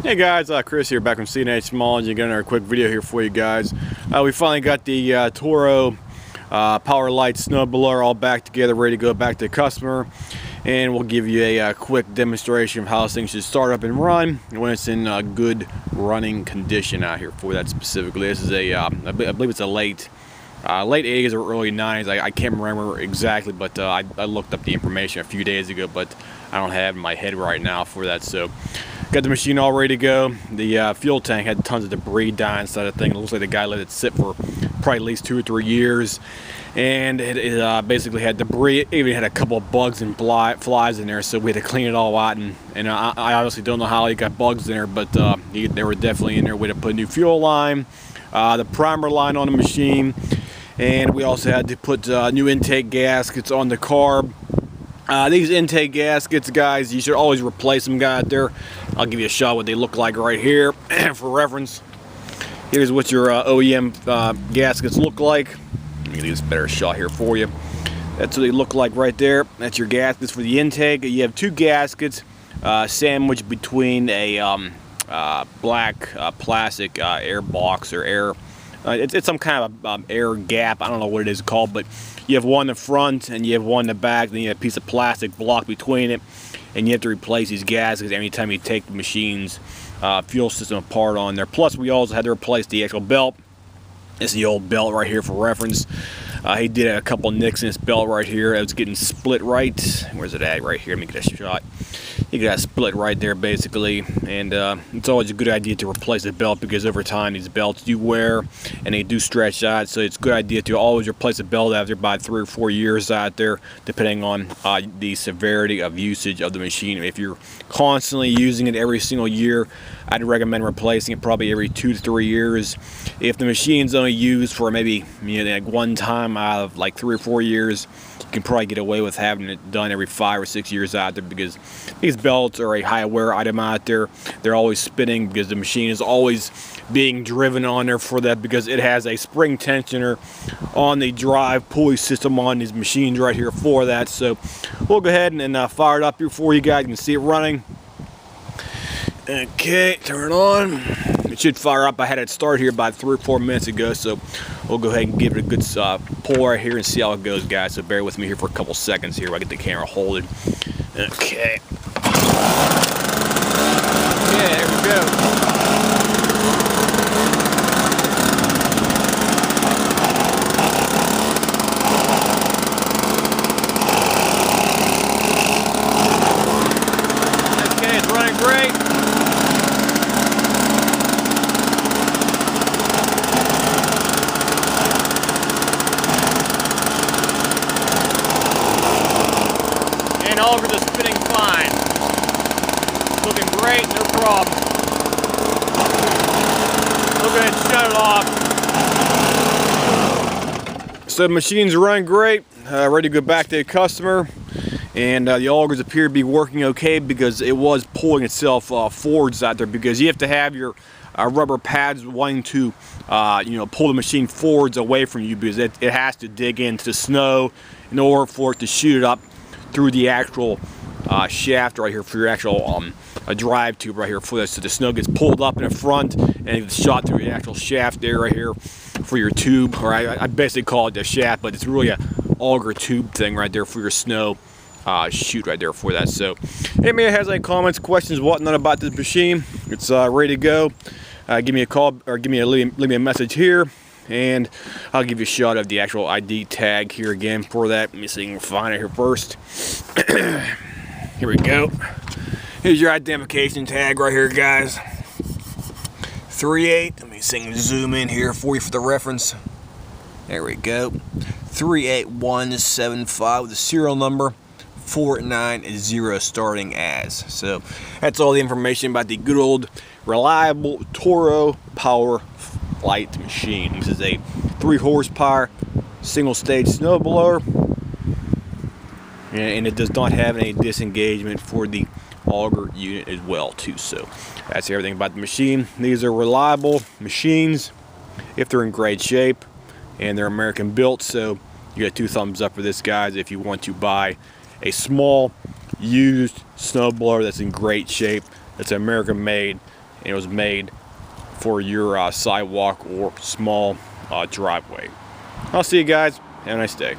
Hey guys, Chris here, back from C&H Small, and got another quick video here for you guys. We finally got the Toro Powerlite snowblower all back together, ready to go back to the customer, and we'll give you a quick demonstration of how this thing should start up and run when it's in good running condition out here for that specifically. This is a, I believe it's a late 80s or early 90s. I can't remember exactly, but I looked up the information a few days ago, but I don't have it in my head right now for that. So got the machine all ready to go. The fuel tank had tons of debris down inside the thing. It looks like the guy let it sit for probably at least 2 or 3 years, and it basically had debris. It even had a couple of bugs and flies in there, so we had to clean it all out. And I obviously don't know how he got bugs in there, but they were definitely in there. We had to put a new fuel line, the primer line on the machine, and we also had to put new intake gaskets on the carb. These intake gaskets, guys, you should always replace them, guys. There, I'll give you a shot what they look like right here for reference. Here's what your OEM gaskets look like. Let me do this better shot here for you. That's what they look like right there. That's your gaskets for the intake. You have 2 gaskets sandwiched between a black plastic air box or air. It's some kind of air gap. I don't know what it is called, but you have one in the front and you have one in the back. Then you have a piece of plastic block between it, and you have to replace these gaskets every time you take the machine's fuel system apart on there. Plus, we also had to replace the actual belt. This is the old belt right here for reference. He did a couple nicks in this belt right here. It was getting split right. Where's it at? Right here. Let me get a shot. You got split right there basically, and it's always a good idea to replace the belt, because over time these belts do wear and they do stretch out, so it's a good idea to always replace the belt after about 3 or 4 years out there, depending on the severity of usage of the machine. If you're constantly using it every single year, I'd recommend replacing it probably every 2 to 3 years. If the machine's only used for maybe like one time out of like 3 or 4 years, you can probably get away with having it done every 5 or 6 years out there, because these belts are a high wear item out there. They're always spinning because the machine is always being driven on there for that, because it has a spring tensioner on the drive pulley system on these machines right here for that. So we'll go ahead and fire it up here for you guys. You can see it running. Okay, turn it on. It should fire up. I had it start here about 3 or 4 minutes ago, so we'll go ahead and give it a good pull right here and see how it goes, guys. So bear with me here for a couple seconds here while I get the camera holding. Okay. Yeah, there we go. Okay, it's running great. And all over the spinning fine. Looking great, no problem. We'll go ahead and shut it off. So the machine's running great, ready to go back to the customer. And the augers appear to be working okay, because it was pulling itself forwards out there, because you have to have your rubber pads wanting to pull the machine forwards away from you, because it has to dig into the snow in order for it to shoot it up through the actual shaft right here for your actual a drive tube right here for this. So the snow gets pulled up in the front and it's shot through the actual shaft there right here for your tube, or I basically call it the shaft, but it's really a auger tube thing right there for your snow chute right there for that. So if anyone has any comments, questions, whatnot about this machine, it's ready to go. Give me a call or leave me a message here, and I'll give you a shot of the actual ID tag here again for that. Let me see if I can find it here first. Here we go. Here's your identification tag right here, guys. 38. Let me zoom in here for you for the reference. There we go. 38175 with the serial number 490 starting as. So that's all the information about the good old reliable Toro Powerlite machine. This is a 3 horsepower single stage snowblower, and it does not have any disengagement for the auger unit as well too. So that's everything about the machine. These are reliable machines if they're in great shape, and they're American built, so you get 2 thumbs up for this, guys, if you want to buy a small used snowblower that's in great shape It's American made, and it was made for your sidewalk or small driveway. I'll see you guys. Have a nice day.